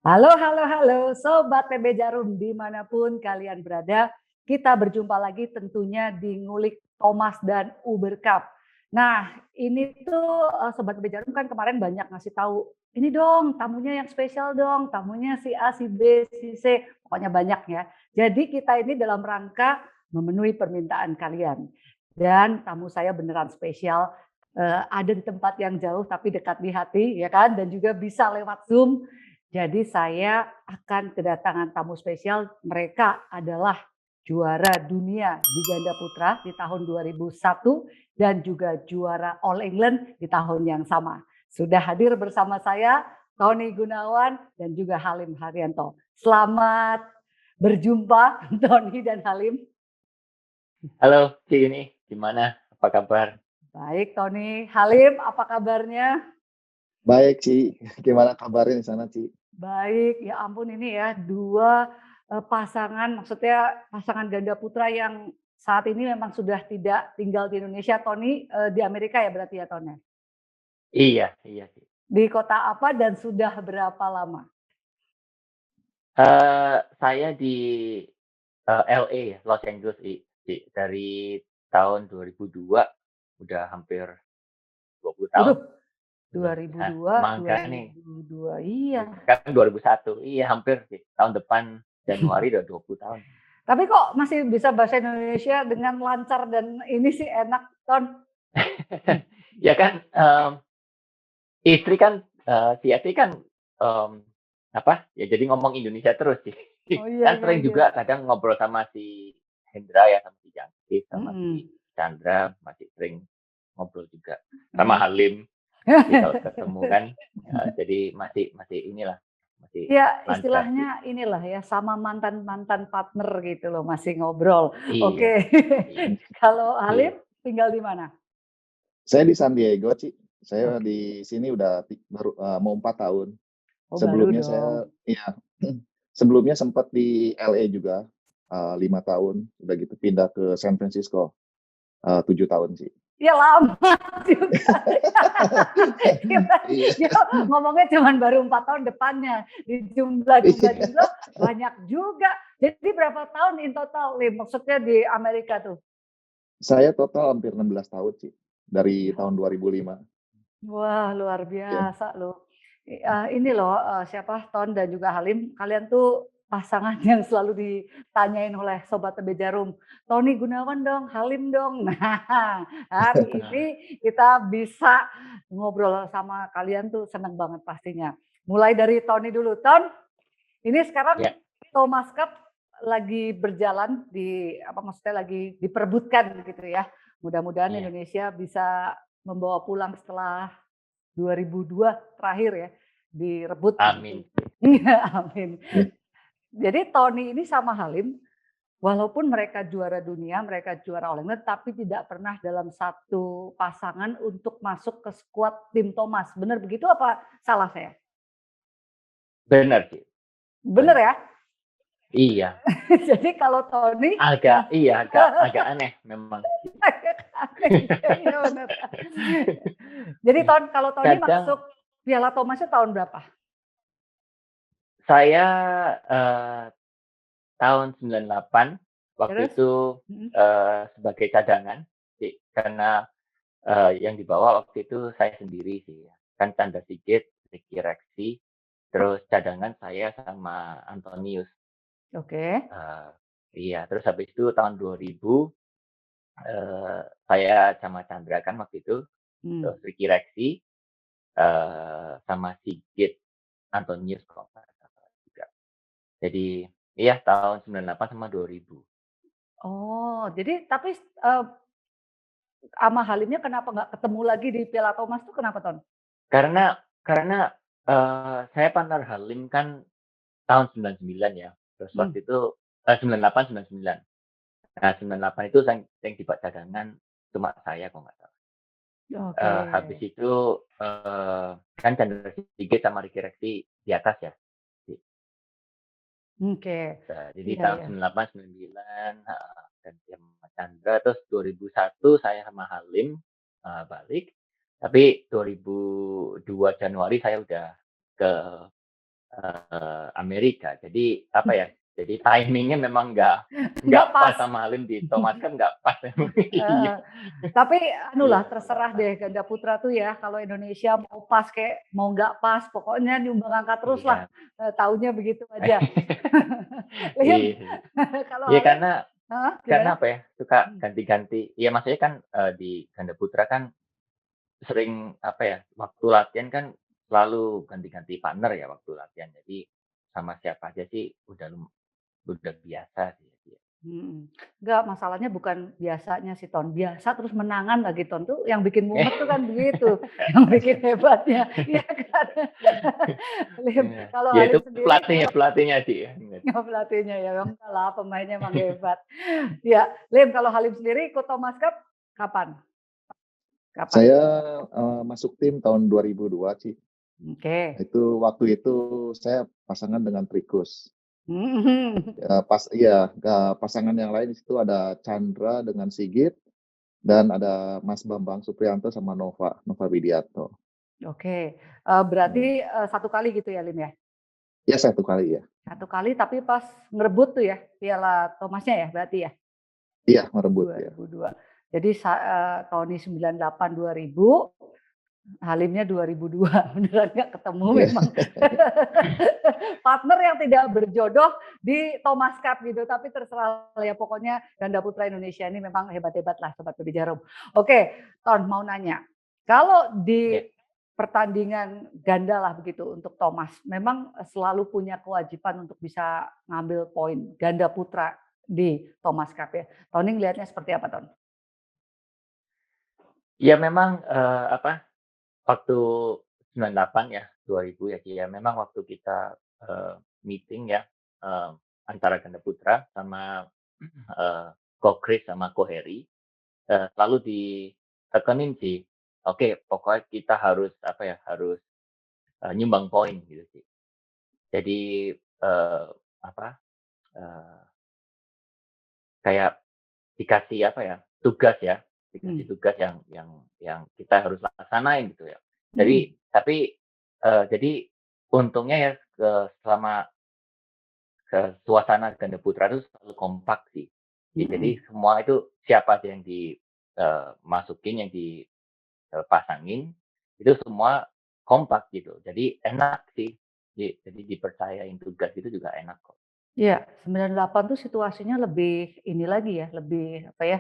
Halo, halo, halo, Sobat TB Jarum dimanapun kalian berada. Kita berjumpa lagi tentunya di Ngulik Thomas dan Uber Cup. Nah, ini tuh Sobat TB Jarum kan kemarin banyak ngasih tahu, ini dong tamunya yang spesial dong, tamunya si A, si B, si C, pokoknya banyak ya. Jadi kita ini dalam rangka memenuhi permintaan kalian. Dan tamu saya beneran spesial, ada di tempat yang jauh tapi dekat di hati ya kan, dan juga bisa lewat Zoom. Jadi saya akan kedatangan tamu spesial. Mereka adalah juara dunia di ganda putra di tahun 2001 dan juga juara All England di tahun yang sama. Sudah hadir bersama saya Tony Gunawan dan juga Halim Haryanto. Selamat berjumpa Tony dan Halim. Halo, Ci ini gimana? Apa kabar? Baik Tony, Halim apa kabarnya? Baik, Ci. Gimana kabarnya di sana, Ci? Baik, ya ampun ini ya dua pasangan, maksudnya pasangan ganda putra yang saat ini memang sudah tidak tinggal di Indonesia. Tony di Amerika ya berarti ya Tony? Iya, Ci. Di kota apa dan sudah berapa lama? Saya di LA ya, Los Angeles, Ci. Dari tahun 2002, udah hampir 20 tahun. Waduh, 2002, Makanya 2002, iya. sekarang 2001. Iya, hampir sih. Tahun depan Januari udah 20 tahun. Tapi kok masih bisa bahasa Indonesia dengan lancar dan ini sih enak, Ton? Ya kan, istri kan, si Eti kan, ya jadi ngomong Indonesia terus sih. Oh iya, Kan iya, sering iya. juga kadang ngobrol sama si Hendra ya, sama si Jangkis, sama si Mm-mm. Chandra, masih sering ngobrol juga. Sama Halim, jadi kalau ketemu kan, jadi masih inilah, masih Ya lancar sih. istilahnya inilah ya sama mantan-mantan partner gitu loh masih ngobrol. Iya, Oke. iya, Kalau iya. Halim tinggal di mana? Saya di San Diego, Ci. Saya Oke. di sini udah baru mau 4 tahun. Oh baru Sebelumnya dong. saya, ya, sebelumnya sempat di LA juga 5 tahun. Udah gitu pindah ke San Francisco 7 tahun, Ci. Ya lama juga. Iya. Dia ngomongnya cuma baru 4 tahun depannya. Di jumlah banyak juga. Jadi berapa tahun in total, Lim? Maksudnya di Amerika tuh? Saya total hampir 16 tahun, Ci. Dari tahun 2005. Wah, luar Ya. biasa loh. Ini loh, siapa, Ton dan juga Halim, kalian tuh pasangan yang selalu ditanyain oleh Sobat TB Jarum. Tony Gunawan dong, Halim dong. Nah, hari ini kita bisa ngobrol sama kalian tuh seneng banget pastinya. Mulai dari Tony dulu. Ton, ini sekarang Ya. Thomas Cup lagi berjalan maksudnya lagi diperebutkan gitu ya. Mudah-mudahan Iya. Indonesia bisa membawa pulang setelah 2002 terakhir ya direbut. Amin. Iya, amin. Ya. Jadi Tony ini sama Halim, walaupun mereka juara dunia, mereka juara All England, tapi tidak pernah dalam satu pasangan untuk masuk ke skuad tim Thomas. Benar begitu apa salah saya? Benar sih. Benar ya? Iya. Jadi kalau Tony Agak aneh memang. Iya benar. Jadi kalau Tony Kadang masuk Piala Thomasnya tahun berapa? saya tahun 98 waktu Terus? itu sebagai cadangan sih, karena yang dibawa waktu itu saya sendiri sih, kan Chandra Sigit, Ricky Rexi, terus cadangan saya sama Antonius. Oke. Iya, terus habis itu tahun 2000 saya sama Chandra kan waktu itu, terus Ricky Rexi sama Sigit Antonius kalau nggak salah juga. Jadi iya tahun 98 sama 2000. Oh, jadi tapi sama Halimnya kenapa nggak ketemu lagi di Piala Thomas tuh kenapa, Ton? Karena saya partner Halim kan tahun 99 ya. Terus waktu itu 98 99. Nah, 98 itu yang dibuat cadangan cuma saya kok nggak salah. Oke. Habis itu kan Chandra Sigit sama Ricky Rexi di atas ya. Oke. Jadi Iya, tahun iya. 98 99 dan sama Chandra, terus 2001 saya sama Halim balik. Tapi 2002 Januari saya udah ke Amerika. Jadi apa ya? Jadi timingnya memang nggak Nggak pas pas. sama Halim di Thomas Cup nggak pas memang. Iya, Heeh. Tapi iya anulah memang nggak terserah pas. deh ganda putra tuh ya kalau Indonesia mau pas kayak mau nggak pas pokoknya nyumbang angkat terus lah, Iya. taunya begitu aja. Lim, Iya. kalau Iya Halim karena gimana? apa ya? Suka Hmm. ganti-ganti. Iya maksudnya kan di ganda putra kan sering apa ya? Waktu latihan kan selalu ganti-ganti partner ya waktu latihan. Jadi sama siapa aja sih udah biasa sih. Iya. Mhm. Enggak, masalahnya bukan biasanya sih, Ton. Biasa terus menangan lagi, Ton, tuh yang bikin mumet tuh kan begitu, yang bikin hebatnya, iya kan? Lim, Iya. kalau Ya itu Halim sendiri pelatihnya sih ya. oh, pelatihnya ya, enggak lah pemainnya emang hebat. Ya, Lim, kalau Halim sendiri ikut Thomas Cup kapan? Kapan? Saya masuk tim tahun 2002 sih. Oke. Waktu itu saya pasangan dengan Trikus. Mhm. Pasangan yang lain di situ ada Chandra dengan Sigit dan ada Mas Bambang Supriyanto sama Nova Widianto. Oke, berarti, Hmm. 1 kali gitu ya, Lim, ya? Ya 1 kali ya. 1 kali tapi pas ngerebut tuh ya, Piala Thomas-nya ya berarti ya? Iya merebut ya. 2002. Jadi Tony 98, 2000, Halimnya 2002. Beneran nggak ketemu Iya. memang. Partner yang tidak berjodoh di Thomas Cup gitu, tapi terserah ya pokoknya ganda putra Indonesia ini memang hebat-hebat lah Sobat Pb Jarum. Oke, Ton mau nanya, kalau di Iya. pertandingan ganda lah begitu untuk Thomas, memang selalu punya kewajiban untuk bisa ngambil poin ganda putra di Thomas Cup ya. Tony ngelihatnya seperti apa, Ton? Ya memang apa? Waktu 98 ya, 2000 ya, Ki, ya. Memang waktu kita meeting ya eee, antara ganda putra sama Ko Chris sama Ko Heri, selalu ditekenin sih, oke pokoknya kita harus apa ya, harus nyumbang poin gitu sih. Jadi apa, eee, kayak dikasih apa ya, tugas ya, dikasih Hmm. tugas yang kita harus laksanain gitu ya. Hmm. Tapi jadi untungnya ya selama suasana ganda putra itu selalu kompak sih. Jadi Hmm. semua itu siapa aja yang dimasukin, yang dipasangin, itu semua kompak gitu. Jadi enak sih. Jadi dipercayain tugas itu juga enak kok. Iya, 98 tuh situasinya lebih ini lagi ya, lebih apa ya,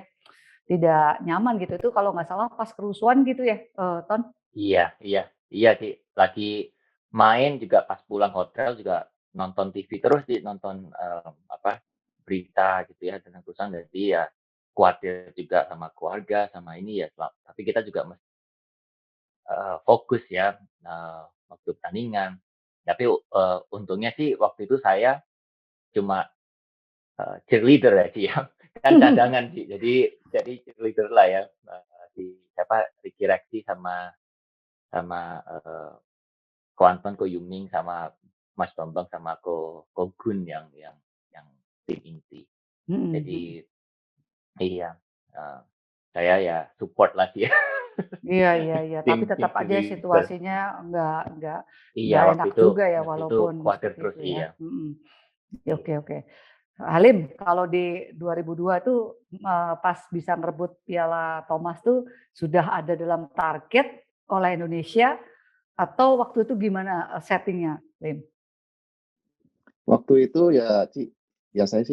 tidak nyaman gitu. Itu kalau nggak salah pas kerusuhan gitu ya, Ton? Iya iya iya sih. Lagi main juga pas pulang hotel juga nonton TV terus sih, nonton, apa, berita gitu ya tentang perusahaan. Jadi ya khawatir juga sama keluarga, sama ini ya, tapi kita juga fokus ya, waktu pertandingan. Tapi, untungnya sih waktu itu saya cuma, cheerleader ya sih ya, kan cadangan sih. Jadi cheerleader lah ya, si siapa, Ricky Rexy sama sama, Ko Anton, Ko Yuming, sama Mas Bambang, sama Ko Gun yang tim inti. Mhm mhm. Jadi iya, eee, saya ya support lah sih ya, Iya iya iya, tapi tim tetap aja cheerleader. situasinya Iya, nggak waktu enak itu juga ya waktu itu walaupun khawatir seperti terus, itu ya, iya. mhm. Oke Iya. oke. Halim, kalau di 2002 tuh, pas bisa ngerebut Piala Thomas tuh sudah ada dalam target oleh Indonesia atau waktu itu gimana, setting-nya, Lim? Waktu itu ya Ci, ya saya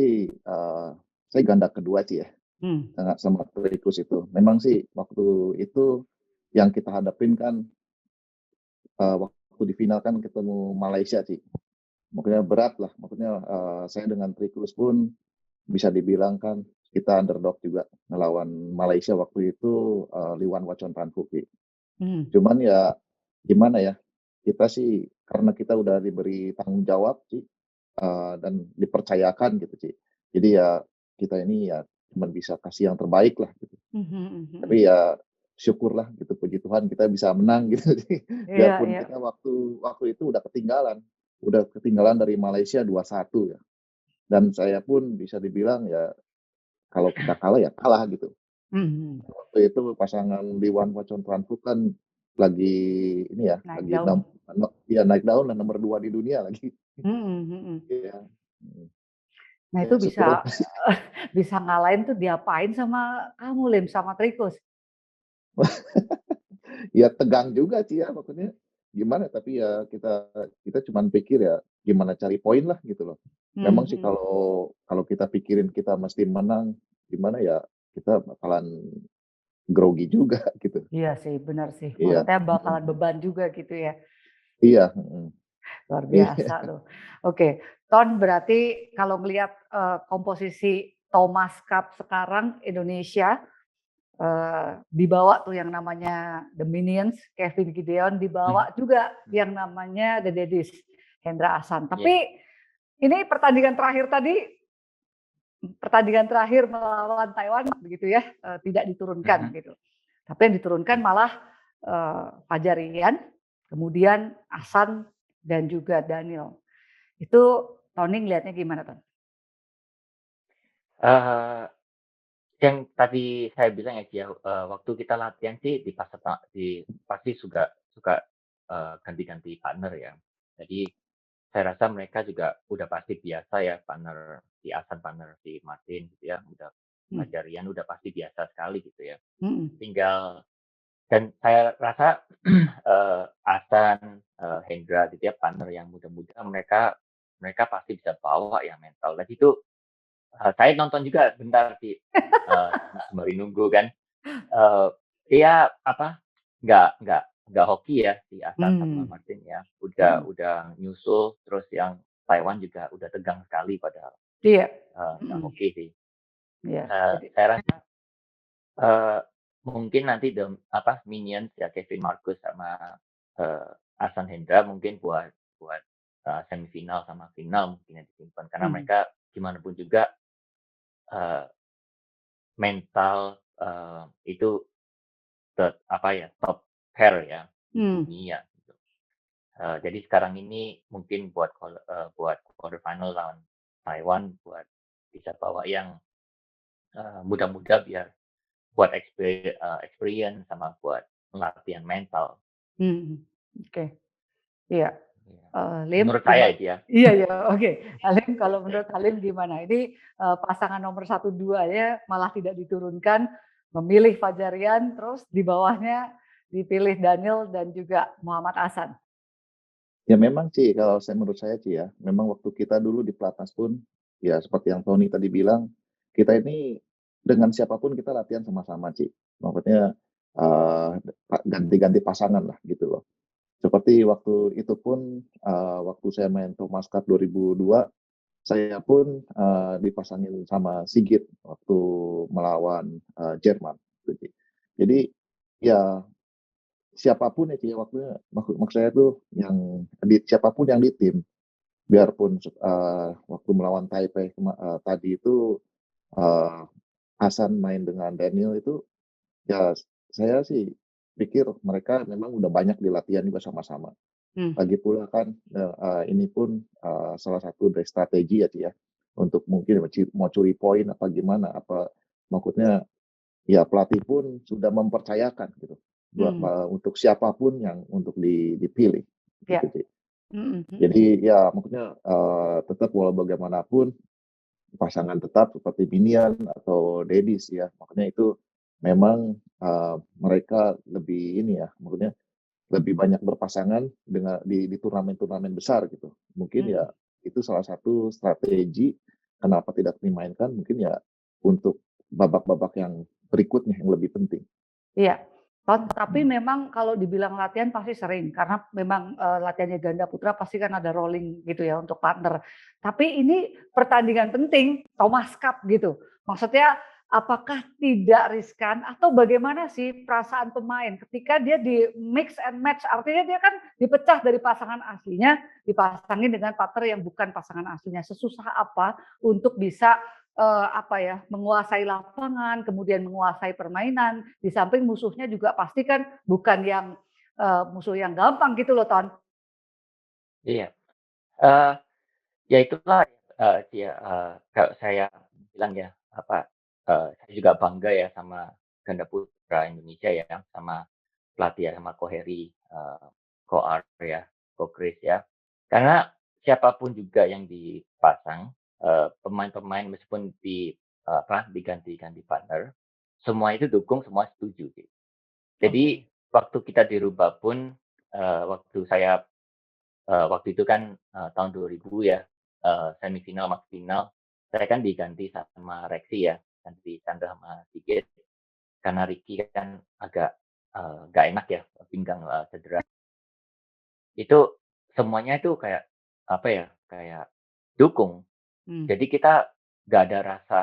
ganda kedua Ci ya, Mmm, sama Trikus itu. Memang sih waktu itu yang kita hadapin kan, waktu di final kan ketemu Malaysia Ci. Makanya berat lah, maksudnya, saya dengan Trikus pun bisa dibilang kan kita underdog juga ngelawan Malaysia waktu itu, Liwan Wachonpanfup, Ci. mhm, Cuman ya gimana ya, kita sih karena kita udah diberi tanggung jawab Ci, dan dipercayakan gitu Ci. Jadi ya kita ini ya cuman bisa kasih yang terbaik lah gitu. mhm mhm mhm. Tapi ya syukurlah gitu, puji Tuhan kita bisa menang gitu Ci. Iya Biarpun iya. kita waktu waktu itu udah ketinggalan dari Malaysia 2-1 ya. Dan saya pun bisa dibilang ya kalau kita kalah ya kalah gitu. Mhm. Waktu itu pasangan Liwan Wachonpanfup kan lagi ini ya, naik lagi daun. iya naik daun dan nomor 2 di dunia lagi. Mhm mhm. Iya, mhm. Nah Ya itu syukurlah. bisa bisa ngalahin tuh diapain sama kamu, Lim, sama tikus? Ya tegang juga sih ya, maksudnya gimana, tapi ya kita kita cuman pikir ya gimana cari poin lah gitu loh. Memang sih Mhm. kalau kalau kita pikirin kita mesti menang, gimana ya kita bakalan grogi juga gitu. Iya sih, benar sih. Iya, Maksudnya mhm, bakalan beban juga gitu ya. iya, mhm. Luar Iya, biasa loh. Oke, Ton berarti kalau ngelihat, komposisi Thomas Cup sekarang Indonesia, dibawa tuh yang namanya The Minions, Kevin Gideon, Mhm dibawa juga mhm. yang namanya The Daddies, Hendra Ahsan. Iya. Tapi ini pertandingan terakhir melawan Taiwan begitu ya, tidak diturunkan Mhm. gitu. Tapi yang diturunkan Iya. malah, Fajar Rian, kemudian Ahsan dan juga Daniel. Itu Tony ngelihatnya gimana, Ton? Eee, yang tadi saya bilang ya, Cia, waktu kita latihan sih di pas pasti suka suka, ganti-ganti partner ya. Jadi saya rasa mereka juga udah pasti biasa ya, partner si Ahsan, partner si Martin gitu ya, udah Mmm, Fajarian udah pasti biasa sekali gitu ya. mhm, Tinggal dan saya rasa, Ahsan, Hendra gitu ya, partner yang muda-muda, mereka mereka pasti bisa bawa ya mental. Dan itu, saya nonton juga bentar sih, sembari nunggu kan. Eee, Dia apa, nggak hoki ya si Ahsan sama mmm, Martin ya, mhm, udah nyusul, terus yang Taiwan juga udah tegang sekali padahal, iya, nggak mhm, hoki sih. iya, jadi Saya rasa, eee, mungkin nanti Minions ya Kevin Marcus sama, eee, Ahsan Hendra mungkin buat, semifinal sama final mungkin yang disimpan, karena mhm, mereka gimana pun juga, eee, mental, itu apa ya, top pair ya di mmm, dunia gitu. Jadi sekarang ini mungkin buat quarter final lawan Taiwan, buat bisa bawa yang, muda-muda biar buat experience sama buat latihan mental. mhm, oke, iya, Iya. Lim Menurut saya gimana? itu ya. Iya iya, oke. Halim kalau menurut Halim gimana? Ini, pasangan nomor satu 2 ya malah tidak diturunkan, memilih Fajarian, terus di bawahnya dipilih Daniel dan juga Muhammad Ahsan. ya memang sih kalau menurut saya sih ya, memang waktu kita dulu di pelatnas pun, ya seperti yang Tony tadi bilang, kita ini dengan siapapun kita latihan sama-sama sih. Maksudnya, eee, ganti-ganti pasangan lah gitu loh. Seperti waktu itu pun, waktu saya main Thomas Cup 2002, saya pun, dipasangin sama Sigit waktu melawan, Jerman gitu. Jadi, ya siapapun itu ya waktunya maksud maksud saya tuh yang siapapun yang di tim, biarpun waktu melawan Taipei tadi itu, eee, Hasan main dengan Daniel itu, ya saya sih pikir mereka memang udah banyak di latihan juga sama-sama. Mmm, Lagi pula kan, ini pun, salah satu dari strategi ya, Ci, ya, untuk mungkin mau curi poin apa gimana, apa maksudnya ya pelatih pun sudah mempercayakan gitu, mmm, untuk siapapun yang untuk dipilih, iya, gitu sih. mhm mhm, Jadi ya maksudnya, tetap walau bagaimanapun pasangan tetap seperti Minian atau Dedis ya, makanya itu memang, mereka lebih ini ya, maksudnya lebih banyak berpasangan dengan di turnamen-turnamen besar gitu. Mungkin ya mhm. itu salah satu strategi kenapa tidak dimainkan mungkin ya untuk babak-babak yang berikutnya yang lebih penting. Iya, tapi Mhm. memang kalau dibilang latihan pasti sering karena memang, latihannya ganda putra pasti kan ada rolling gitu ya untuk partner. Tapi ini pertandingan penting, Thomas Cup gitu. Maksudnya apakah tidak riskan atau bagaimana sih perasaan pemain ketika dia di mix and match, artinya dia kan dipecah dari pasangan aslinya, dipasangin dengan partner yang bukan pasangan aslinya. Sesusah apa untuk bisa apa ya, menguasai lapangan, kemudian menguasai permainan, di samping musuhnya juga pasti kan bukan yang, musuh yang gampang gitu loh, Ton. Iya. Eee, Ya itulah, dia, kalau saya bilang ya, saya juga bangga ya sama ganda putra Indonesia ya, sama pelatih ya, sama Ko Heri, Ko Art ya, Ko Chris ya. Karena siapapun juga yang dipasang, pemain-pemain meskipun diganti-ganti partner, semua itu dukung, semua setuju sih. Jadi Oke. waktu kita dirubah pun, waktu itu kan, tahun 2000 ya, semifinal masuk final, saya kan diganti sama Rexy ya, ganti Chandra sama Sigit, karena Ricky kan agak, nggak enak ya, pinggang, cedera. Itu semuanya itu kayak, apa ya, kayak dukung. Mmm, Jadi kita nggak ada rasa,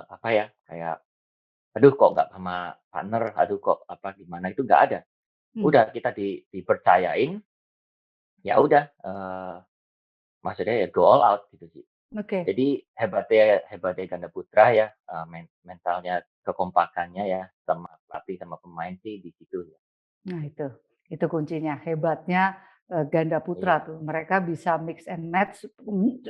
apa ya, kayak, "Aduh kok nggak sama partner, aduh kok apa gimana," itu nggak ada. mmm, Udah kita dipercayain, ya udah, maksudnya ya go all out gitu sih. oke. Jadi hebatnya hebatnya ganda putra ya, mentalnya, kekompakannya ya, sama pelatih sama pemain sih di situ ya. Nah itu kuncinya, hebatnya, ganda putra Iya, tuh, mereka bisa mix and match,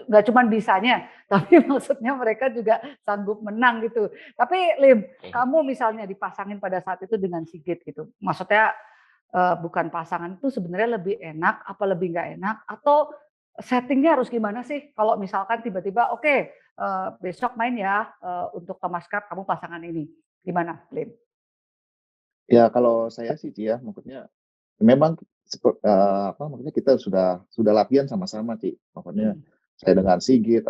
nggak cuman bisanya, tapi maksudnya mereka juga sanggup menang gitu. Tapi Lim, iya. kamu misalnya dipasangin pada saat itu dengan Sigit gitu, maksudnya, bukan pasangan itu sebenarnya lebih enak, apa lebih nggak enak, atau setting-nya harus gimana sih kalau misalkan tiba-tiba, "Oke, besok main ya, untuk Thomas Cup kamu pasangan ini." Gimana Lim? Ya kalau saya sih Ci ya, maksudnya memang maksudnya kita sudah latihan sama-sama Ci. Maksudnya Mmm, saya dengan Sigit,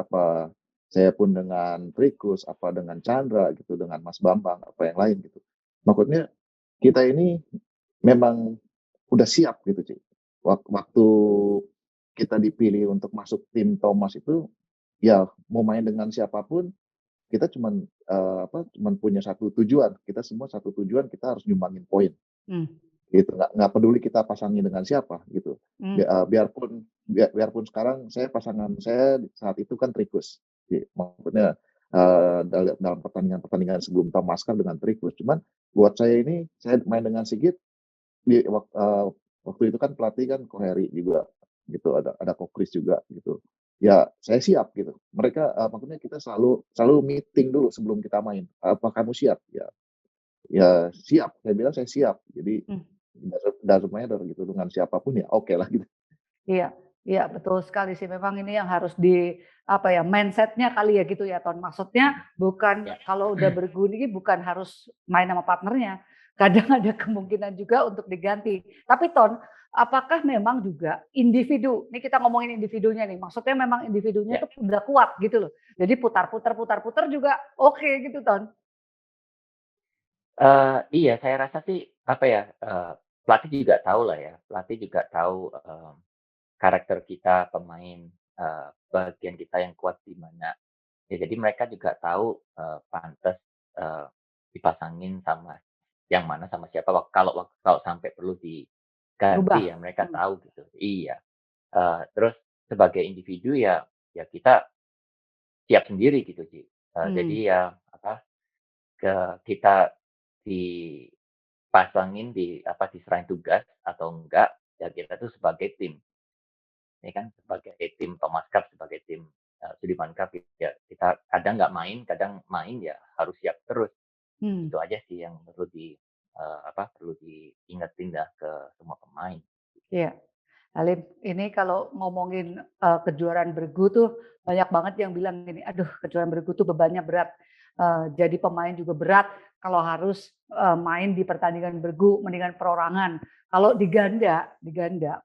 saya pun dengan Prikus, dengan Chandra gitu, dengan Mas Bambang, apa yang lain gitu. Maksudnya kita ini memang udah siap gitu Ci. Waktu kita dipilih untuk masuk tim Thomas itu, ya mau main dengan siapapun kita cuman punya satu tujuan, kita semua satu tujuan, kita harus nyumbangin poin, mmm, gitu. Nggak peduli kita pasangnya dengan siapa, gitu. mmm, Biarpun sekarang pasangan saya saat itu kan Trikus, maksudnya, dalam pertandingan-pertandingan sebelum Thomas Cup dengan Trikus. Cuman buat saya ini, saya main dengan Sigit waktu itu kan pelatih kan Ko Heri juga gitu, ada Ko Chris juga gitu. Ya saya siap gitu. Mereka, maksudnya kita selalu meeting dulu sebelum kita main, "Apa kamu siap?" Ya siap, saya bilang saya siap. Jadi mmm. doesn't matter gitu, dengan siapapun ya oke lah gitu. Iya iya betul sekali sih memang ini yang harus di apa ya, mindset-nya kali ya gitu ya Ton, maksudnya bukan Ya. kalau udah bergu ini bukan harus main sama partnernya, kadang ada kemungkinan juga untuk diganti. Tapi Ton, apakah memang juga individu, ini kita ngomongin individunya nih, maksudnya memang individunya Ya, tuh udah kuat gitu loh, jadi putar-putar juga oke gitu Ton? iya saya rasa sih, apa ya, pelatih juga tahu lah ya, pelatih juga tahu, karakter kita pemain, bagian kita yang kuat di mana. Ya jadi mereka juga tahu, pantes, eee, dipasangin sama yang mana, sama siapa, kalau sampai perlu diganti Berubah? ya mereka Mmm, tahu gitu. Iya, terus sebagai individu ya ya kita siap sendiri gitu sih. Jadi mmm, ya apa, kita dipasangin diserahin tugas atau enggak, ya kita tuh sebagai tim. Ini kan sebagai tim Thomas Cup, sebagai tim, Sudirman Cup ya kita kadang nggak main, kadang main ya harus siap terus. mmm. Itu aja sih yang perlu diingetin dah ke semua pemain. Iya. Halim, ini kalau ngomongin, kejuaraan bergu tuh banyak banget yang bilang gini, "Aduh kejuaraan bergu tuh bebannya berat, jadi pemain juga berat kalau harus, main di pertandingan bergu mendingan perorangan." Kalau di ganda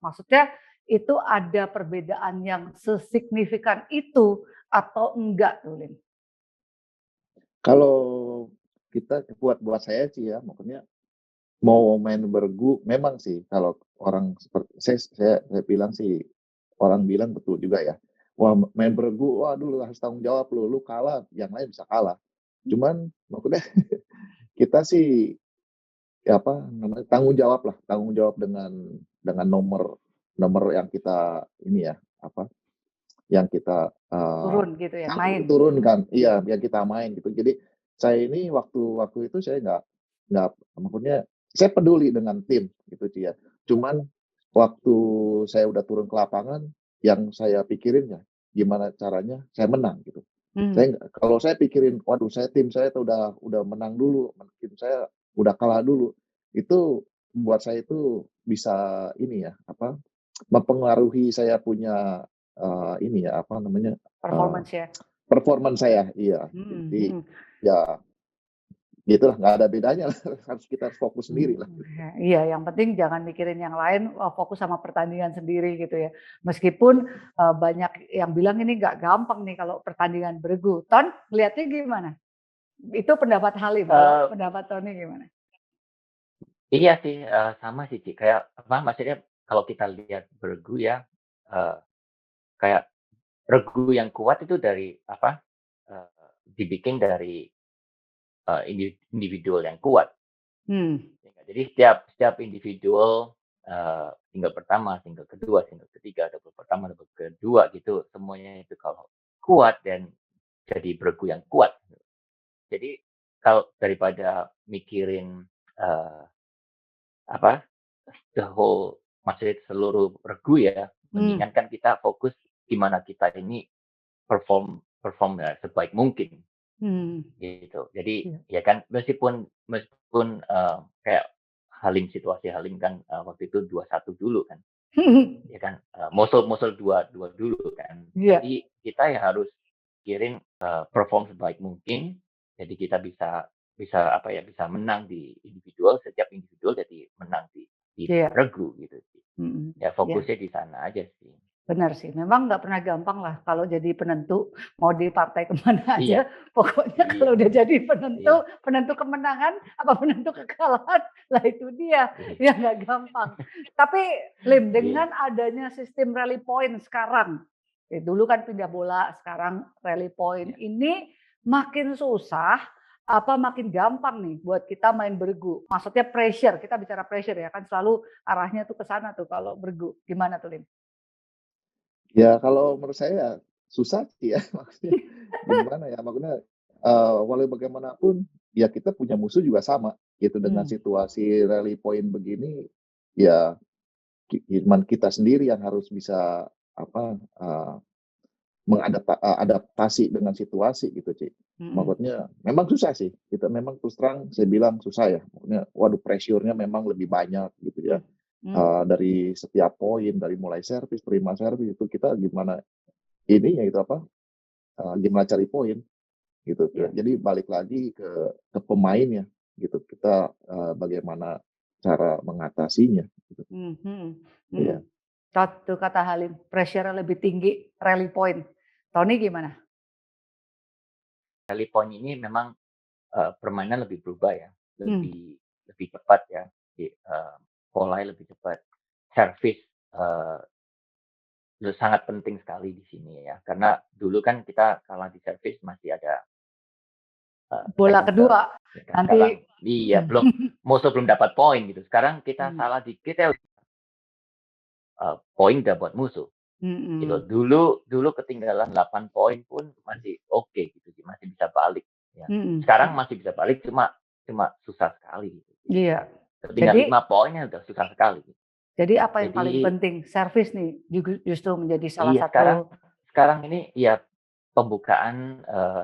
maksudnya itu ada perbedaan yang sesignifikan itu atau enggak tuh, Lim? Kalau buat buat saya sih ya, maksudnya mau main bergu memang sih kalau orang seperti saya bilang sih, orang bilang betul juga ya. Wah, main bergu, waduh lu harus tanggung jawab lu kalah, yang lain bisa kalah. Cuman maksudnya kita sih, ya apa namanya, tanggung jawab dengan nomor nomor yang kita ini ya, apa, yang kita, Turun gitu ya, main? turunkan, iya, yang kita main gitu. Jadi saya ini waktu waktu itu saya nggak maksudnya saya peduli dengan tim gitu sih ya. Cuman waktu saya udah turun ke lapangan, yang saya pikirin ya gimana caranya saya menang gitu. Mmm, Kalau saya pikirin, waduh tim saya tuh udah menang dulu, tim saya udah kalah dulu, itu buat saya itu bisa ini ya, apa, mempengaruhi saya punya, ini ya, apa namanya, eee, Performance ya? performance saya, iya. Mhm Jadi, mhm. ya gitulah, nggak ada bedanya lah, kita harus fokus sendiri lah. Iya, yang penting jangan mikirin yang lain, fokus sama pertandingan sendiri gitu ya. Meskipun, banyak yang bilang ini nggak gampang nih kalau pertandingan bergu. Ton, ngelihatnya gimana? Itu pendapat Halim, kalau Eee, pendapat Tony gimana? iya sih, sama sih, Ci, kayak apa, maksudnya kalau kita lihat bergu ya, eee, kayak regu yang kuat itu dari apa, dibikin dari, individual yang kuat. Hmm, Ya nggak? Jadi setiap individual, single pertama, single kedua, single ketiga, double pertama, double kedua gitu, semuanya itu kalau kuat dan jadi bergu yang kuat. Jadi kalau daripada mikirin, eee, apa, the whole maksudnya seluruh regu ya, hmm, mendingan kan kita fokus gimana kita ini perform perform ya sebaik mungkin. hmm, Gitu. Jadi, iya. ya kan meskipun meskipun, kayak situasi Halim kan, waktu itu 2-1 dulu kan, ya kan, Mosul 2-2 dulu kan. Iya, Jadi kita ya harus pikirin, perform sebaik mungkin, jadi kita bisa bisa apa ya, bisa menang di individual, setiap individual jadi menang di iya, regu gitu sih. mhm, Ya iya. fokusnya di sana aja sih. Benar sih, memang nggak pernah gampang lah kalau jadi penentu, mau di partai kemana Iya aja, pokoknya iya kalau udah jadi penentu, iya penentu kemenangan apa penentu kekalahan, lah itu dia, iya ya nggak gampang. Tapi Lim, iya dengan adanya sistem rally point sekarang, dulu kan pindah bola, sekarang rally point, iya. ini makin susah, apa makin gampang nih buat kita main bergu? Maksudnya pressure, kita bicara pressure ya, kan selalu arahnya tuh ke sana tuh kalau bergu, gimana tuh Lim? Ya kalau menurut saya susah sih ya, maksudnya gimana ya, maksudnya, walau bagaimanapun ya kita punya musuh juga sama gitu, dengan Hmm. situasi rally point begini, ya cuman kita sendiri yang harus bisa apa, adaptasi dengan situasi gitu, Ci. Mhm. Maksudnya memang susah sih, kita memang terus terang saya bilang susah ya, maksudnya waduh pressure-nya memang lebih banyak gitu ya, Mmm, mmm, dari setiap poin, dari mulai servis, terima servis, itu kita gimana ininya itu apa, gimana cari poin gitu. iya, Jadi balik lagi ke pemainnya gitu, kita, bagaimana cara mengatasinya gitu. mhm mhm. Iya. Satu kata Halim, pressure-nya lebih tinggi, rally point. Tony gimana? Rally point ini memang, permainan lebih berubah ya, Mmm, lebih lebih cepat ya, polanya lebih cepat. Servis, eee, sangat penting sekali di sini ya, karena dulu kan kita kalah di servis masih ada, bola second serve, kedua, ya kan. nanti Sekarang iya, belum dapat poin gitu. Sekarang kita mmm, salah dikit ya, poin udah buat musuh, gitu. mhm, Dulu dulu ketinggalan 8 poin pun masih oke gitu, masih bisa balik, ya. mhm, Sekarang masih bisa balik, cuma cuma susah sekali gitu. iya. Ketinggalan Jadi 5 poin ya udah susah sekali. jadi apa yang paling Jadi penting? Servis nih, justru menjadi salah iya sekarang satu sekarang ini ya pembukaan,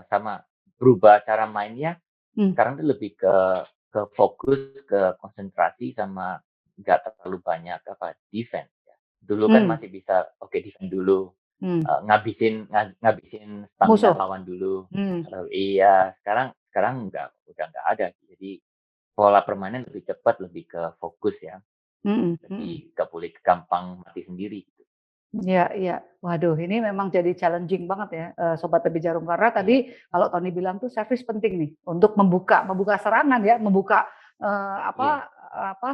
sama berubah cara mainnya, mmm, sekarang tuh lebih ke fokus, ke konsentrasi sama nggak terlalu banyak apa, defense ya. Dulu kan mmm, masih bisa oke defense dulu, mmm, ngabisin stamina musuh? lawan dulu. Mmm, Iya, sekarang sekarang udah nggak ada. Jadi pola permainan lebih cepat, lebih ke fokus ya, mhm mhm. lebih nggak boleh gampang mati sendiri gitu. Iya iya. Waduh, ini memang jadi challenging banget ya, Sobat Tebi Jarum, karena Iya tadi kalau Tony bilang tuh servis penting nih untuk membuka serangan ya, membuka, iya.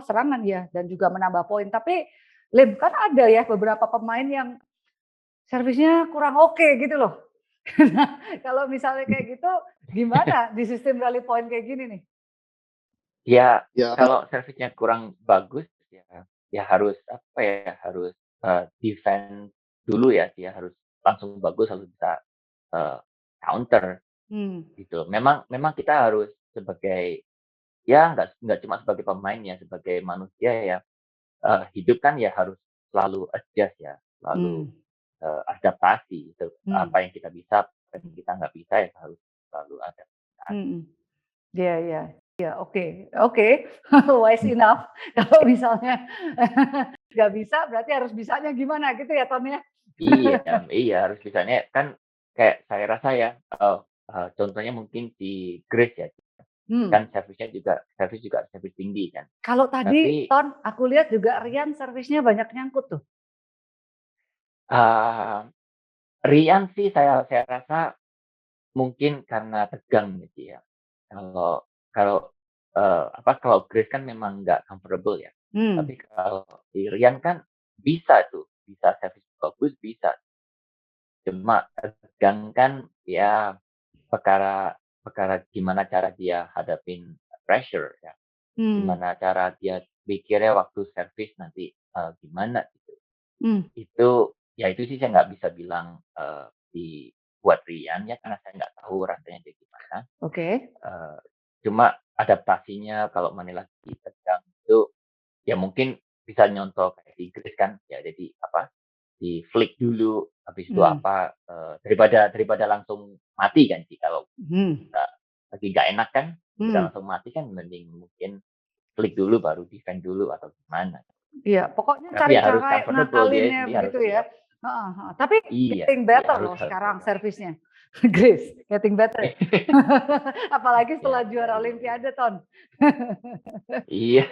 serangan ya dan juga menambah poin. Tapi Lim, kan ada ya beberapa pemain yang servisnya kurang oke gitu loh. Nah, kalau misalnya kayak gitu gimana di sistem rally point kayak gini nih? Ya, Ya, kalau servisnya kurang bagus, ya ya harus apa ya, harus, defense dulu ya, dia harus langsung bagus, harus bisa, eee, counter Mmm, gitu. Memang memang kita harus sebagai ya nggak cuma sebagai pemain ya, sebagai manusia ya, hidup kan ya harus selalu adjust ya, selalu, mmm, adaptasi itu, mmm, apa yang kita bisa, apa yang kita nggak bisa ya harus selalu adaptasi. mhm. Iya iya. Ya, oke oke, wise enough. Kalau misalnya nggak bisa, berarti harus bisanya gimana gitu ya, Tom, ya? Iya iya harus bisanya kan kayak saya rasa ya, contohnya mungkin di Grace ya, Hmm, kan servis juga servis tinggi kan. kalau tadi, Tapi, Ton, aku lihat juga Rian servisnya banyak nyangkut tuh. eee, Rian sih saya rasa mungkin karena tegang gitu ya. Kalau kalau, kalau Grace kan memang nggak comfortable ya. Hmm, Tapi kalau di Rian kan bisa tuh, bisa servis bagus bisa. Cuma tegang kan ya perkara perkara gimana cara dia hadapin pressure ya, hmm, gimana cara dia mikirnya waktu servis nanti, gimana gitu. hmm, Itu ya itu sih saya nggak bisa bilang, dibuat Rian ya karena saya nggak tahu rasanya dia gimana. oke. Eee, Cuma adaptasinya kalau mana lagi tegang itu, ya mungkin bisa nyontoh kayak di Inggris kan, ya jadi apa, di-flick dulu, habis itu Hmm, apa, daripada daripada langsung mati kan sih kalau hmm, nggak lagi nggak enak kan, bisa hmm. langsung mati kan mending mungkin flick dulu baru defend dulu atau gimana. Iya, pokoknya Tapi cari ya harus cara comfortable, ngakalinnya dia harus begitu ya. siap. Heeh heeh. Tapi Iya getting iya better harus loh harus sekarang jaga. servisnya. Grace, getting better. Apalagi Iya setelah iya juara iya iya. Olimpiade, Ton. Iya.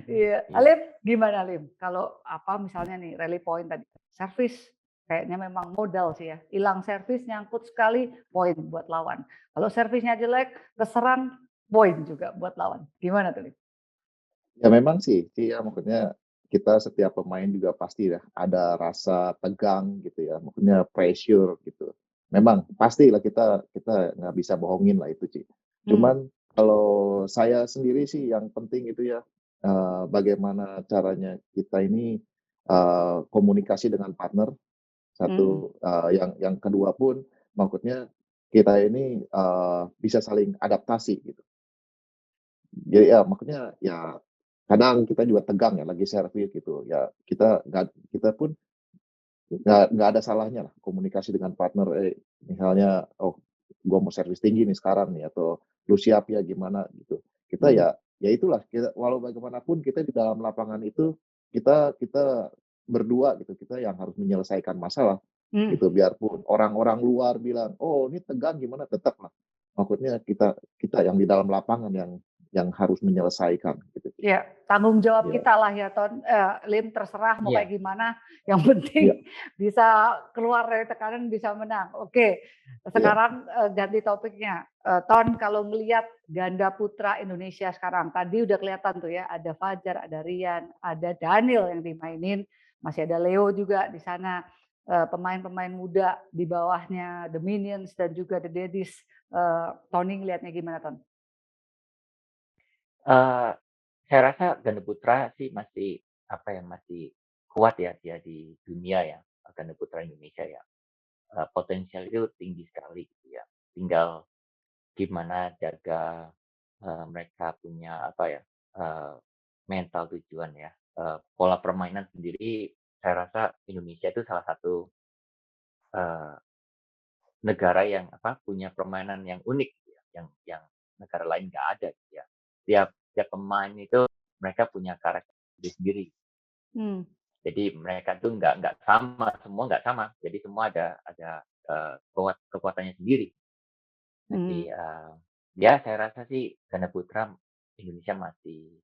Iya. Iya. Alim, gimana Lim? Kalau apa misalnya nih rally point tadi, servis kayaknya memang modal sih ya. Hilang servis nyangkut sekali, poin buat lawan. Kalau servisnya jelek, keserang, poin juga buat lawan. Gimana tuh, Lim? Ya memang sih ya maksudnya kita setiap pemain juga pasti ya ada rasa tegang gitu ya, maksudnya pressure gitu. Memang pastilah kita kita nggak bisa bohongin lah itu sih. Hmm, Cuman kalau saya sendiri sih yang penting itu ya, bagaimana caranya kita ini, komunikasi dengan partner, mhm, satu, yang kedua pun maksudnya kita ini, bisa saling adaptasi gitu. Jadi ya maksudnya ya kadang kita juga tegang ya lagi servis gitu, ya kita pun nggak ada salahnya lah komunikasi dengan partner, misalnya, "Oh, gua mau servis tinggi nih sekarang nih," atau, "Lu siap ya gimana?" Gitu. Kita mhm, ya itulah kita walau bagaimanapun kita di dalam lapangan itu, kita kita berdua gitu, kita yang harus menyelesaikan masalah mmm. gitu. Biarpun orang-orang luar bilang, "Oh, ini tegang gimana," tetaplah maksudnya kita kita yang di dalam lapangan yang harus menyelesaikan gitu. Ya, tanggung jawab Iya kita lah ya Ton, Lim terserah mau kayak Iya gimana, yang iya penting bisa keluar dari tekanan, bisa menang. Oke, iya. sekarang, ganti topiknya, Ton kalau ngelihat ganda putra Indonesia sekarang, tadi udah kelihatan tuh ya, ada Fajar, ada Rian, ada Daniel yang dimainin, masih ada Leo juga di sana, pemain-pemain muda di bawahnya The Minions dan juga The Daddies, Tony ngelihatnya gimana Ton? eee, saya rasa ganda putra sih masih, apa ya, masih kuat ya dia di dunia ya, ganda putra Indonesia ya. Potensial itu tinggi sekali gitu ya. Tinggal gimana jaga, mereka punya apa ya, eee, mental tujuan ya, pola permainan sendiri saya rasa Indonesia itu salah satu, eee, negara yang apa, punya permainan yang unik gitu ya, yang negara lain nggak ada gitu ya. Tiap tiap pemain itu mereka punya karakter sendiri. Hmm, Jadi mereka tuh nggak sama, semua nggak sama. Jadi semua ada, kekuatannya sendiri. Jadi, mhm. ya saya rasa sih ganda putra Indonesia masih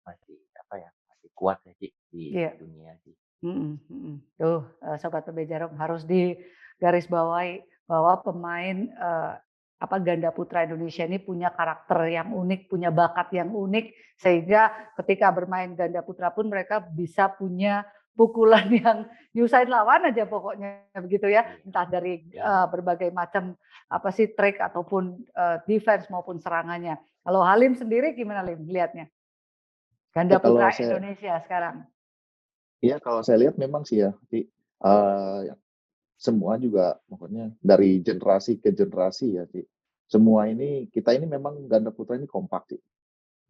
masih apa ya, masih kuat sih di Iya. dunia sih. Mhm mhm. Tuh, Sobat PB Jarum harus digarisbawahi bahwa pemain, apa, ganda putra Indonesia ini punya karakter yang unik, punya bakat yang unik, sehingga ketika bermain ganda putra pun mereka bisa punya pukulan yang nyusahin lawan aja pokoknya begitu ya. Iya Entah dari, iya. berbagai macam, apa sih, trik ataupun, defense maupun serangannya. Kalau Halim sendiri gimana Lim lihatnya? Ganda Ya putra kalau saya Indonesia sekarang? ya kalau saya lihat memang sih ya, semua juga maksudnya dari generasi ke generasi ya sih, semua ini kita ini memang ganda putra ini kompak sih,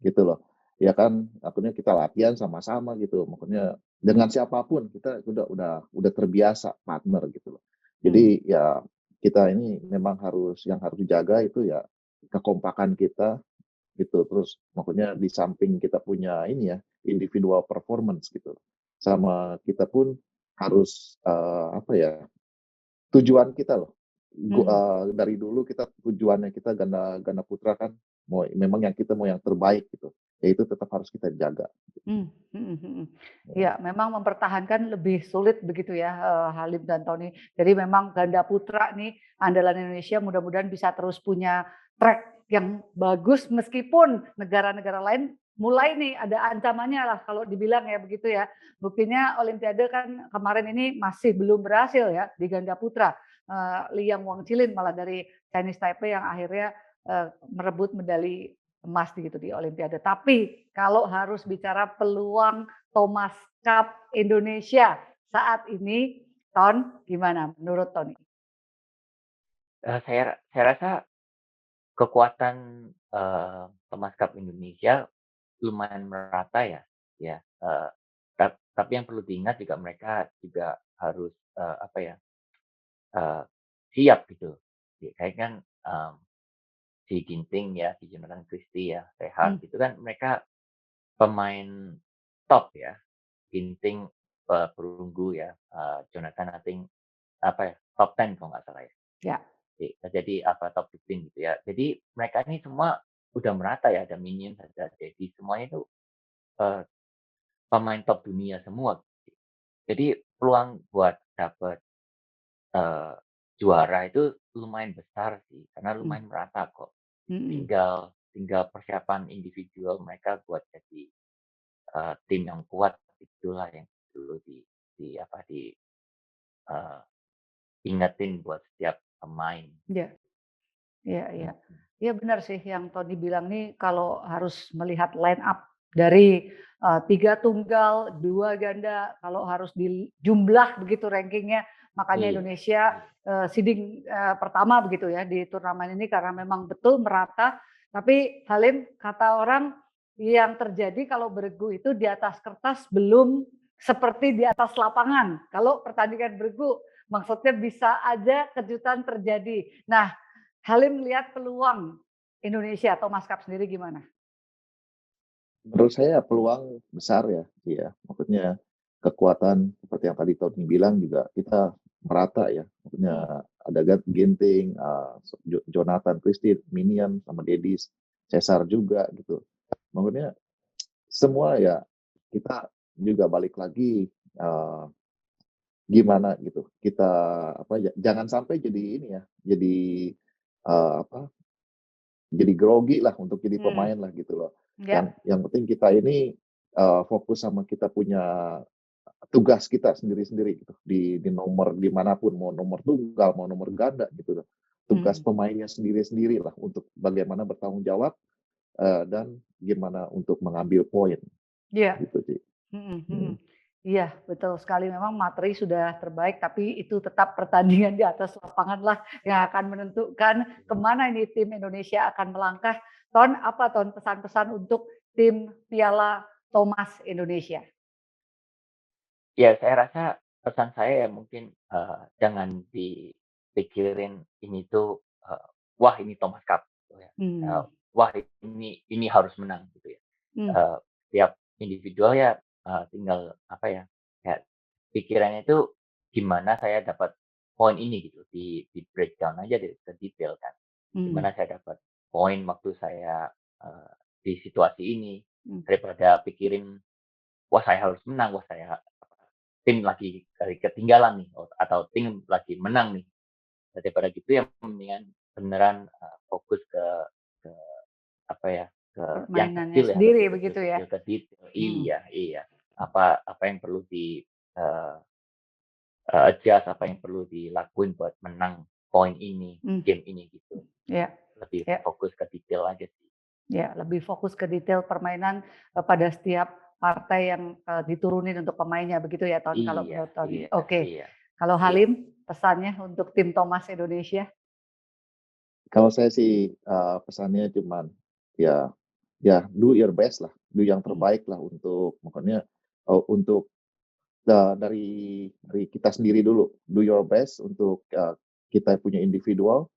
gitu loh. Ya kan, akhirnya kita latihan sama-sama gitu, maksudnya dengan siapapun kita udah terbiasa partner gitu loh. Hmm, Jadi ya kita ini memang yang harus dijaga itu ya kekompakan kita gitu. Terus maksudnya di samping kita punya ini ya, individual performance gitu. Sama kita pun harus apa ya, tujuan kita loh. Mhm. Dari dulu kita tujuannya kita ganda ganda putra kan memang yang kita mau yang terbaik gitu. Ya itu tetap harus kita jaga. Iya, memang mempertahankan lebih sulit begitu ya, Halim dan Tony. Jadi memang ganda putra nih andalan Indonesia mudah-mudahan bisa terus punya track yang bagus meskipun negara-negara lain mulai nih ada ancamannya lah kalau dibilang ya begitu ya. Buktinya Olimpiade kan kemarin ini masih belum berhasil ya di ganda putra. Liang Wangchilin malah dari Chinese Taipei yang akhirnya merebut medali emas gitu di Olimpiade. Tapi kalau harus bicara peluang Thomas Cup Indonesia saat ini, Ton, gimana menurut Tony? Saya rasa kekuatan, Thomas Cup Indonesia lumayan merata ya, ya, tapi yang perlu diingat juga mereka juga harus, apa ya, eee, siap gitu. Ya kayak kan, si Ginting ya, si Jonathan Christie ya, Hmm, Reinhardt itu kan mereka pemain top ya. Ginting, perunggu ya, Jonathan I think apa ya, top 10 kalau nggak salah ya. ya. Jadi apa, top 15 gitu ya. Jadi mereka ini semua udah merata ya, ada Minion, ada Dedi, semuanya itu, eee, pemain top dunia semua. Jadi peluang buat dapet, eee, juara itu lumayan besar sih, karena Hmm, lumayan merata kok. hmm, Tinggal tinggal persiapan individual mereka buat jadi, tim yang kuat, itulah yang perlu di apa, eee, ingetin buat setiap pemain. ya, ya, ya. Mhm. Iya benar sih yang Tony bilang nih kalau harus melihat line up dari 3 tunggal, 2 ganda, kalau harus dijumlah begitu rankingnya, makanya Iya, Indonesia seeding pertama begitu ya di turnamen ini karena memang betul merata. Tapi Halim kata orang yang terjadi kalau beregu itu di atas kertas belum seperti di atas lapangan. Kalau pertandingan beregu maksudnya bisa aja kejutan terjadi. Nah, Halim melihat peluang Indonesia atau Mas Cup sendiri gimana? Menurut saya peluang besar ya, iya. Maksudnya kekuatan seperti yang tadi Tony bilang juga kita merata ya. Hmm, Maksudnya ada Ginting, Jonathan Christie, Minion sama Dedis, Cesar juga gitu. Maksudnya semua ya kita juga balik lagi gimana gitu. Kita apa ya, jangan sampai jadi ini ya, jadi apa, jadi grogi lah untuk jadi hmm, pemain lah gitu loh. ya, Yang penting kita ini fokus sama kita punya tugas kita sendiri-sendiri gitu di nomor dimanapun mau nomor tunggal mau nomor ganda gitu loh. Tugas mhm, pemainnya sendiri-sendiri lah untuk bagaimana bertanggung jawab dan gimana untuk mengambil poin iya, gitu sih. mhm, mhm. Hmm. Iya, betul sekali memang materi sudah terbaik, tapi itu tetap pertandingan di atas lapangan lah yang akan menentukan kemana ini tim Indonesia akan melangkah. Ton, apa Ton pesan-pesan untuk tim Piala Thomas Indonesia? Ya saya rasa pesan saya ya mungkin, jangan dipikirin ini tuh, wah ini Thomas Cup gitu ya, Hmm, wah ini harus menang gitu ya. hmm, Tiap individual ya, tinggal apa ya, kayak pikirannya itu gimana saya dapat poin ini gitu, di breakdown aja deh ke detail kan. hmm, Gimana saya dapat poin waktu saya, di situasi ini, hmm, daripada pikirin, "Wah saya harus menang, wah saya tim lagi ketinggalan nih, atau tim lagi menang nih." Daripada gitu ya mendingan beneran, fokus ke apa ya, ke yang permainannya kecil ya, sendiri lebih begitu ya? kecil-kecil, ke detail. Hmm, Iya, iya. Apa yang perlu eee adjust, apa yang perlu dilakuin buat menang poin ini, hmm, game ini gitu. ya, Lebih ya. fokus ke detail aja sih. Ya, lebih fokus ke detail permainan, pada setiap partai yang, diturunin untuk pemainnya begitu ya Ton, kalau Iya, menurut Tony? iya, Oke. iya, Kalau iya. Halim, pesannya untuk tim Thomas Indonesia? Kalau saya sih pesannya cuman ya ya do your best lah, do yang Mhm, terbaik lah untuk makanya untuk dari kita sendiri dulu, do your best untuk kita punya individual,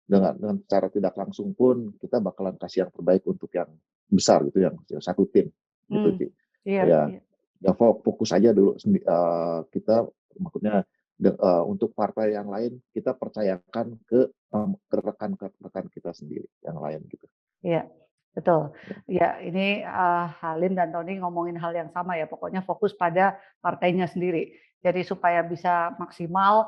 dengan cara tidak langsung pun kita bakalan kasih yang terbaik untuk yang besar gitu, yang satu tim gitu, Hmm, Ci. iya, Ya, iya, ya fokus aja dulu kita maksudnya untuk partai yang lain kita percayakan ke rekan-rekan kita sendiri yang lain gitu. iya, betul. Ya. Ya, ini Halim dan Tony ngomongin hal yang sama ya. Pokoknya fokus pada partainya sendiri. Jadi supaya bisa maksimal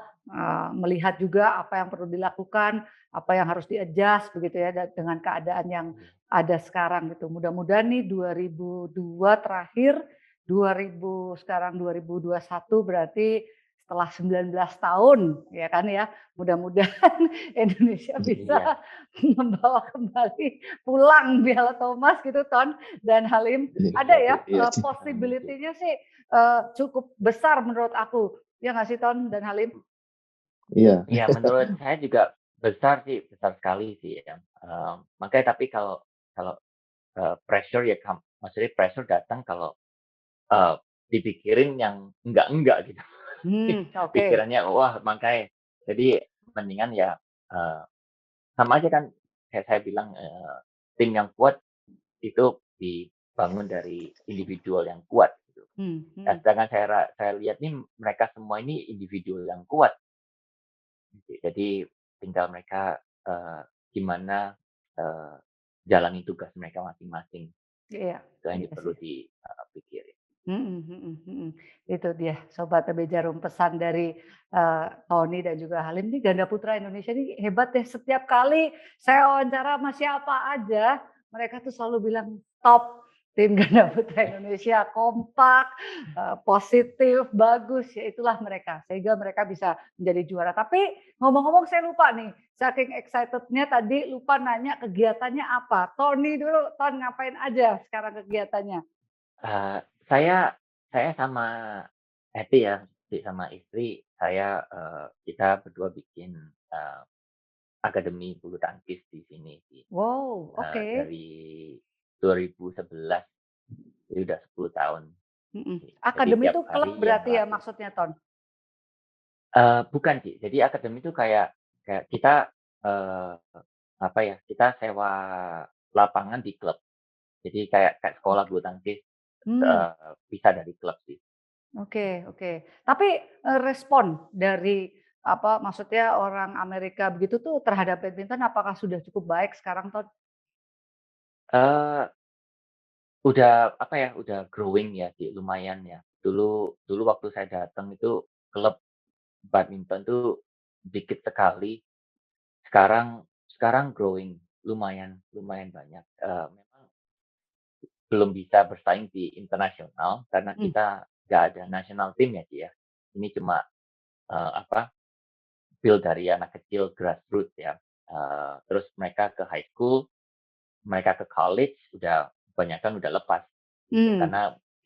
melihat juga apa yang perlu dilakukan, apa yang harus di-adjust begitu ya dengan keadaan yang ada sekarang gitu. Mudah-mudahan nih 2002 terakhir, 2000 sekarang 2021 berarti setelah 19 tahun ya kan ya. Mudah-mudahan Indonesia bisa Iya, membawa kembali pulang Piala Thomas gitu Ton dan Halim. Ada iya ya sih. Iya sih. Amin sih. possibility-nya sih cukup besar menurut aku. Ya nggak sih Ton dan Halim? Iya. Iya, menurut saya juga besar sih, besar sekali sih ya. Makanya tapi kalau kalau pressure ya, maksudnya pressure datang kalau eh, dipikirin yang enggak gitu. Oke. Pikirannya wah makanya jadi mendingan ya eh, sama aja kan kayak saya bilang tim yang kuat itu dibangun dari individual yang kuat gitu. Hmm, Nah, hmm. sedangkan saya lihat nih mereka semua ini individual yang kuat. Jadi tinggal mereka gimana eh, jalani tugas mereka masing-masing. Iya, Itu yang iya perlu sih. dipikirin. Itu dia Sobat TB Jarum pesan dari Tony dan juga Halim nih ganda putra Indonesia ini hebat ya. Setiap kali saya wawancara sama siapa aja, mereka tuh selalu bilang top tim ganda putra Indonesia kompak, positif, bagus ya itulah mereka sehingga mereka bisa menjadi juara. Tapi ngomong-ngomong saya lupa nih, saking excitednya tadi lupa nanya kegiatannya apa. Tony dulu, Ton ngapain aja sekarang kegiatannya? Eh, saya saya sama Eti ya, sama istri saya kita berdua bikin eh, akademi bulu tangkis di sini sih. Wow, oke. Dari 2011, jadi udah 10 tahun. Jadi Akademi tiap itu klub hari yang berarti ya ngelatih. maksudnya, Ton? Bukan sih, jadi akademi itu kayak kayak kita eh, apa ya? Kita sewa lapangan di klub. Jadi kayak kayak sekolah bulu tangkis Hmm, bisa dari klub sih. oke, oke. Tapi respon dari apa maksudnya orang Amerika begitu tuh terhadap badminton apakah sudah cukup baik sekarang, Ton? Eee, udah apa ya, udah growing ya sih, lumayan ya. Dulu dulu waktu saya datang itu klub badminton tuh dikit sekali, sekarang sekarang growing, lumayan lumayan banyak. Memang belum bisa bersaing di internasional karena Hmm, kita nggak ada national team ya, Ci, ya. Ini cuma, apa, build dari anak kecil grassroots ya. Terus mereka ke high school, mereka ke college, udah kebanyakan udah lepas gitu, hmm, karena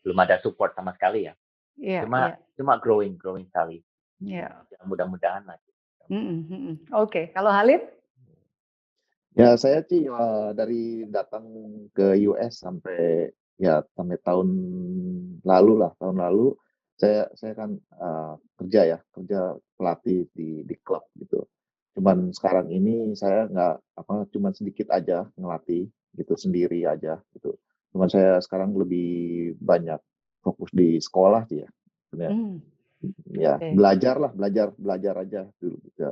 belum ada support sama sekali ya. iya, Cuma iya, cuma growing growing sekali. iya. Ya mudah-mudahan lah. Oke, kalau Halim? Ya saya sih dari datang ke US sampai tahun lalu lah, tahun lalu saya kan kerja pelatih di klub gitu. Cuman sekarang ini saya nggak cuman sedikit aja ngelatih gitu sendiri aja gitu. Cuman saya sekarang lebih banyak fokus di sekolah sih ya. Sebenarnya. Hmm, Ya oke. belajar lah, belajar aja dulu ya,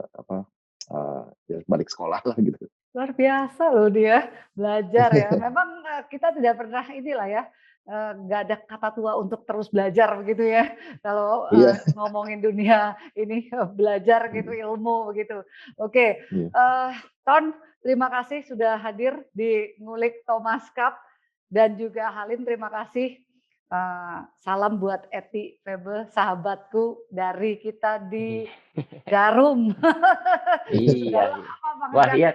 ya balik sekolah lah gitu. Luar biasa loh dia, belajar ya. Memang, kita tidak pernah inilah ya, nggak ada kata tua untuk terus belajar begitu ya. Kalau, Iya. ngomongin dunia ini, belajar gitu, ilmu begitu. Oke, Iya. Ton, terima kasih sudah hadir di Ngulik Thomas Cup dan juga Halim terima kasih. Salam buat Eti Febe, sahabatku dari kita di Jarum. Iya, Sudah iya. lama Wah, mengenal. iya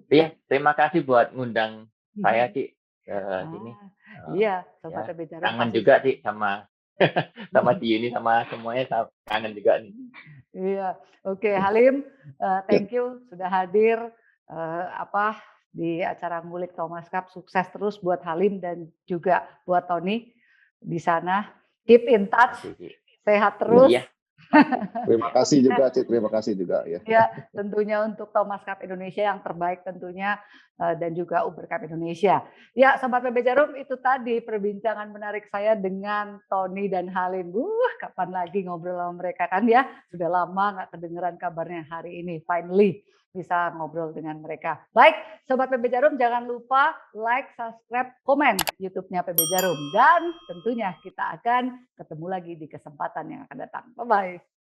iya, terima kasih buat ngundang saya, Ci, ke sini. Ah, Eee, iya, ya Sobat TB Jarum kangen pasti juga sih sama sama si Yuni, sama semuanya kangen juga nih. iya, oke Halim, Ya. thank you sudah hadir, apa, di acara Ngulik Thomas Cup. Sukses terus buat Halim dan juga buat Tony di sana. Keep in touch, Makasih, Ci. sehat Ya. terus, Iya, Terima kasih juga, Cik. Terima kasih juga ya. Ya, tentunya untuk Thomas Cup Indonesia yang terbaik tentunya dan juga Uber Cup Indonesia. Ya, Sobat PB Jarum, itu tadi perbincangan menarik saya dengan Tony dan Halim. Kapan lagi ngobrol sama mereka kan ya? Sudah lama nggak kedengeran kabarnya, hari ini finally bisa ngobrol dengan mereka. Baik, Sobat PB Jarum, jangan lupa like, subscribe, komen YouTube-nya PB Jarum. Dan tentunya kita akan ketemu lagi di kesempatan yang akan datang. Bye-bye.